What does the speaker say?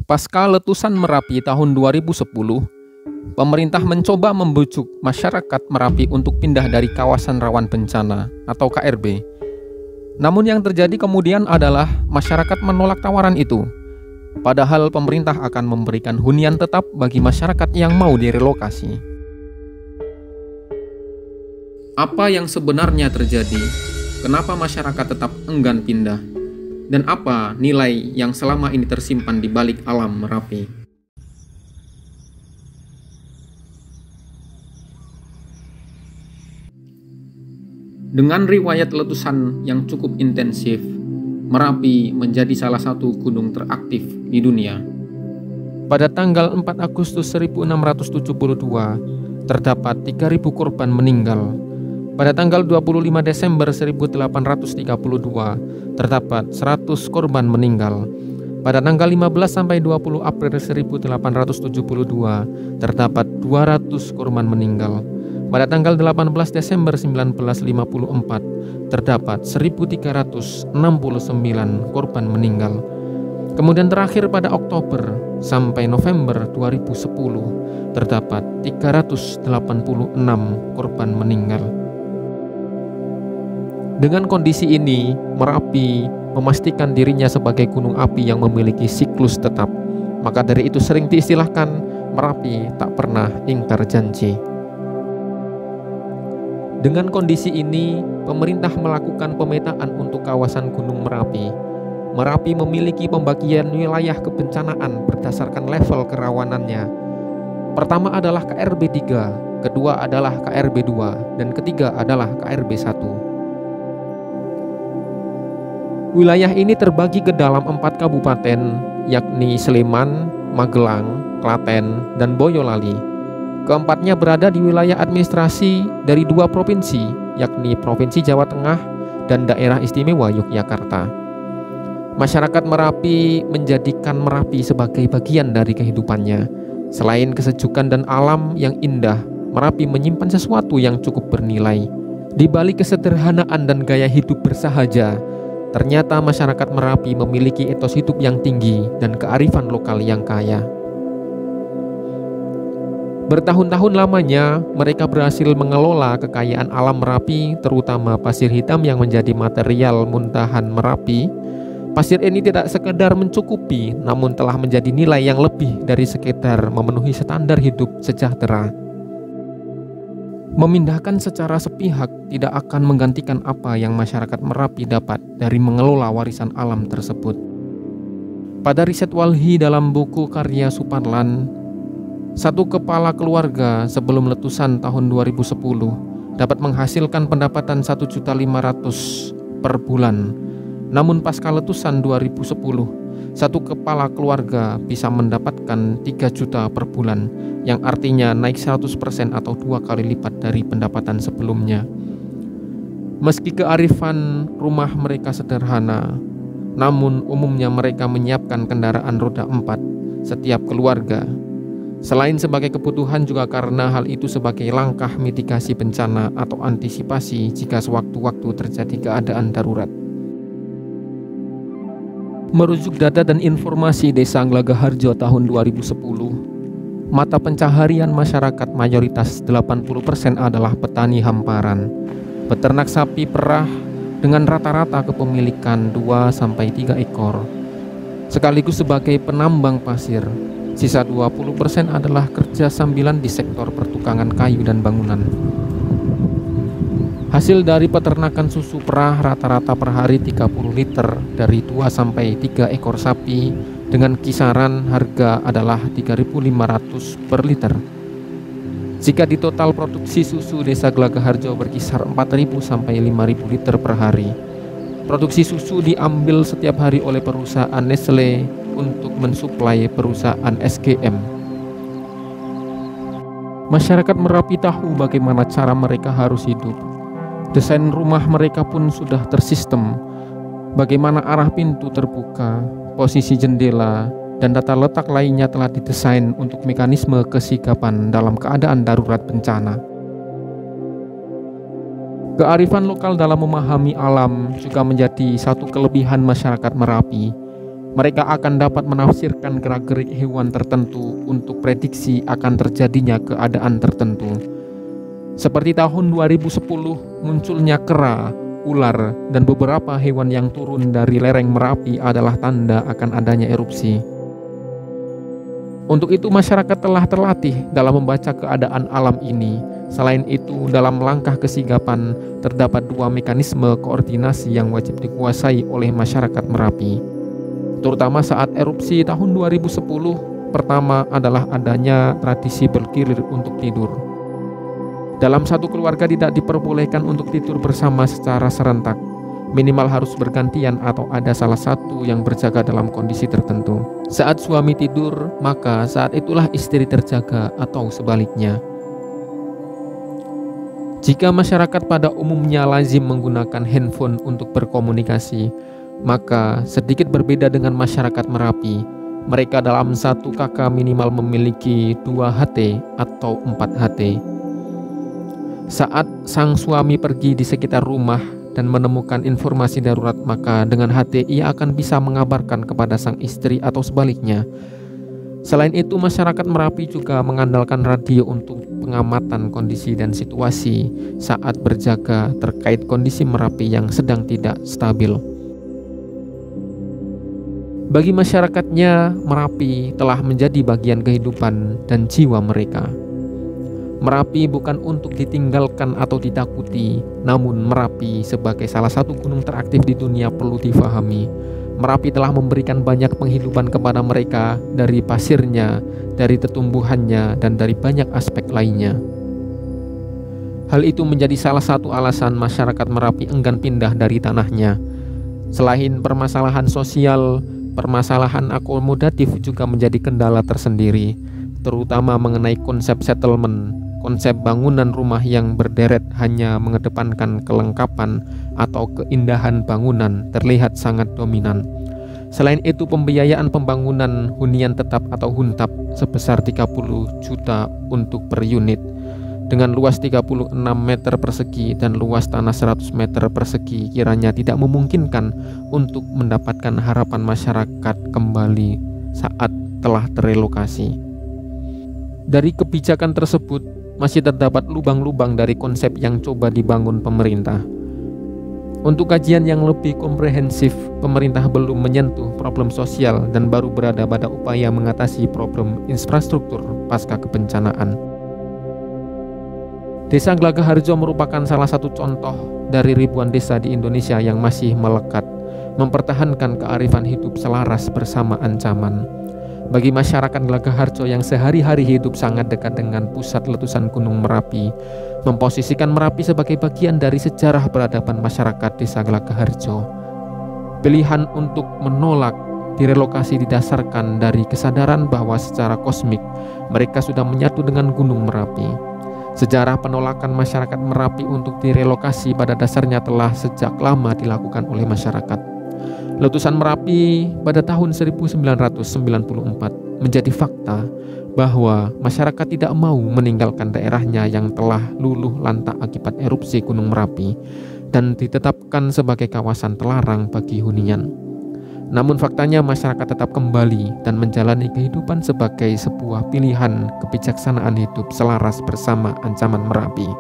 Pasca letusan Merapi tahun 2010, pemerintah mencoba membujuk masyarakat Merapi untuk pindah dari kawasan rawan bencana atau KRB. Namun yang terjadi kemudian adalah masyarakat menolak tawaran itu. Padahal pemerintah akan memberikan hunian tetap bagi masyarakat yang mau direlokasi. Apa yang sebenarnya terjadi? Kenapa masyarakat tetap enggan pindah? Dan apa nilai yang selama ini tersimpan di balik alam Merapi? Dengan riwayat letusan yang cukup intensif, Merapi menjadi salah satu gunung teraktif di dunia. Pada tanggal 4 Agustus 1672, terdapat 3.000 korban meninggal. Pada tanggal 25 Desember 1832, terdapat 100 korban meninggal. Pada tanggal 15 sampai 20 April 1872, terdapat 200 korban meninggal. Pada tanggal 18 Desember 1954, terdapat 1.369 korban meninggal. Kemudian terakhir pada Oktober sampai November 2010, terdapat 386 korban meninggal. Dengan kondisi ini, Merapi memastikan dirinya sebagai gunung api yang memiliki siklus tetap. Maka dari itu sering diistilahkan Merapi tak pernah ingkar janji. Dengan kondisi ini, pemerintah melakukan pemetaan untuk kawasan Gunung Merapi. Merapi memiliki pembagian wilayah kebencanaan berdasarkan level kerawanannya. Pertama adalah KRB 3, kedua adalah KRB 2, dan ketiga adalah KRB 1. Wilayah ini terbagi ke dalam 4 kabupaten, yakni Sleman, Magelang, Klaten, dan Boyolali. Keempatnya berada di wilayah administrasi dari 2 provinsi, yakni Provinsi Jawa Tengah dan Daerah Istimewa Yogyakarta. Masyarakat Merapi menjadikan Merapi sebagai bagian dari kehidupannya. Selain kesejukan dan alam yang indah, Merapi menyimpan sesuatu yang cukup bernilai. Di balik kesederhanaan dan gaya hidup bersahaja, ternyata masyarakat Merapi memiliki etos hidup yang tinggi dan kearifan lokal yang kaya. Bertahun-tahun lamanya, mereka berhasil mengelola kekayaan alam Merapi, terutama pasir hitam yang menjadi material muntahan Merapi. Pasir ini tidak sekedar mencukupi, namun telah menjadi nilai yang lebih dari sekedar memenuhi standar hidup sejahtera. Memindahkan secara sepihak tidak akan menggantikan apa yang masyarakat Merapi dapat dari mengelola warisan alam tersebut. Pada riset Walhi dalam buku karya Suparlan, 1 kepala keluarga sebelum letusan tahun 2010 dapat menghasilkan pendapatan 1.500.000 per bulan. Namun pasca letusan 2010, 1 kepala keluarga bisa mendapatkan 3 juta per bulan, yang artinya naik 100% atau 2 kali lipat dari pendapatan sebelumnya. Meski kearifan rumah mereka sederhana, namun umumnya mereka menyiapkan kendaraan roda 4 setiap keluarga. Selain sebagai kebutuhan juga karena hal itu sebagai langkah mitigasi bencana atau antisipasi jika sewaktu-waktu terjadi keadaan darurat. Merujuk data dan informasi Desa Glagaharjo tahun 2010, mata pencaharian masyarakat mayoritas 80% adalah petani hamparan, peternak sapi perah dengan rata-rata kepemilikan 2-3 ekor, sekaligus sebagai penambang pasir. Sisa 20% adalah kerja sambilan di sektor pertukangan kayu dan bangunan. Hasil dari peternakan susu perah rata-rata per hari 30 liter dari 2-3 ekor sapi dengan kisaran harga adalah 3.500 per liter. Jika di total produksi susu Desa Glagaharjo berkisar 4.000 sampai 5.000 liter per hari. Produksi susu diambil setiap hari oleh perusahaan Nestle untuk mensuplai perusahaan SGM. Masyarakat Merapi tahu bagaimana cara mereka harus hidup. Desain rumah mereka pun sudah tersistem. Bagaimana arah pintu terbuka, posisi jendela, dan tata letak lainnya telah didesain untuk mekanisme kesigapan dalam keadaan darurat bencana. Kearifan lokal dalam memahami alam juga menjadi satu kelebihan masyarakat Merapi. Mereka akan dapat menafsirkan gerak-gerik hewan tertentu untuk prediksi akan terjadinya keadaan tertentu. Seperti tahun 2010 munculnya kera, ular, dan beberapa hewan yang turun dari lereng Merapi adalah tanda akan adanya erupsi. Untuk itu masyarakat telah terlatih dalam membaca keadaan alam ini. Selain itu, dalam langkah kesigapan terdapat dua mekanisme koordinasi yang wajib dikuasai oleh masyarakat Merapi. Terutama saat erupsi tahun 2010, pertama adalah adanya tradisi berkilir untuk tidur. Dalam satu keluarga tidak diperbolehkan untuk tidur bersama secara serentak. Minimal harus bergantian atau ada salah satu yang berjaga dalam kondisi tertentu. Saat suami tidur, maka saat itulah istri terjaga atau sebaliknya. Jika masyarakat pada umumnya lazim menggunakan handphone untuk berkomunikasi, maka sedikit berbeda dengan masyarakat Merapi. Mereka dalam satu kakak minimal memiliki 2 HT atau 4 HT. Saat sang suami pergi di sekitar rumah dan menemukan informasi darurat, maka dengan HT ia akan bisa mengabarkan kepada sang istri atau sebaliknya. Selain itu, masyarakat Merapi juga mengandalkan radio untuk pengamatan kondisi dan situasi saat berjaga terkait kondisi Merapi yang sedang tidak stabil. Bagi masyarakatnya, Merapi telah menjadi bagian kehidupan dan jiwa mereka. Merapi bukan untuk ditinggalkan atau ditakuti, namun Merapi sebagai salah satu gunung teraktif di dunia perlu difahami. Merapi telah memberikan banyak penghidupan kepada mereka dari pasirnya, dari tetumbuhannya, dan dari banyak aspek lainnya. Hal itu menjadi salah satu alasan masyarakat Merapi enggan pindah dari tanahnya. Selain permasalahan sosial, permasalahan akomodatif juga menjadi kendala tersendiri, terutama mengenai konsep settlement. Konsep bangunan rumah yang berderet hanya mengedepankan kelengkapan atau keindahan bangunan terlihat sangat dominan. Selain itu, pembiayaan pembangunan hunian tetap atau huntap sebesar 30 juta untuk per unit dengan luas 36 meter persegi dan luas tanah 100 meter persegi kiranya tidak memungkinkan untuk mendapatkan harapan masyarakat kembali saat telah terelokasi. Dari kebijakan tersebut masih terdapat lubang-lubang dari konsep yang coba dibangun pemerintah. Untuk kajian yang lebih komprehensif, pemerintah belum menyentuh problem sosial dan baru berada pada upaya mengatasi problem infrastruktur pasca kebencanaan. Desa Glagaharjo merupakan salah satu contoh dari ribuan desa di Indonesia yang masih melekat, mempertahankan kearifan hidup selaras bersama ancaman. Bagi masyarakat Glagaharjo yang sehari-hari hidup sangat dekat dengan pusat letusan Gunung Merapi, memposisikan Merapi sebagai bagian dari sejarah peradaban masyarakat desa Glagaharjo. Pilihan untuk menolak direlokasi didasarkan dari kesadaran bahwa secara kosmik mereka sudah menyatu dengan Gunung Merapi. Sejarah penolakan masyarakat Merapi untuk direlokasi pada dasarnya telah sejak lama dilakukan oleh masyarakat. Letusan Merapi pada tahun 1994 menjadi fakta bahwa masyarakat tidak mau meninggalkan daerahnya yang telah luluh lantak akibat erupsi Gunung Merapi dan ditetapkan sebagai kawasan terlarang bagi hunian. Namun faktanya masyarakat tetap kembali dan menjalani kehidupan sebagai sebuah pilihan kebijaksanaan hidup selaras bersama ancaman Merapi.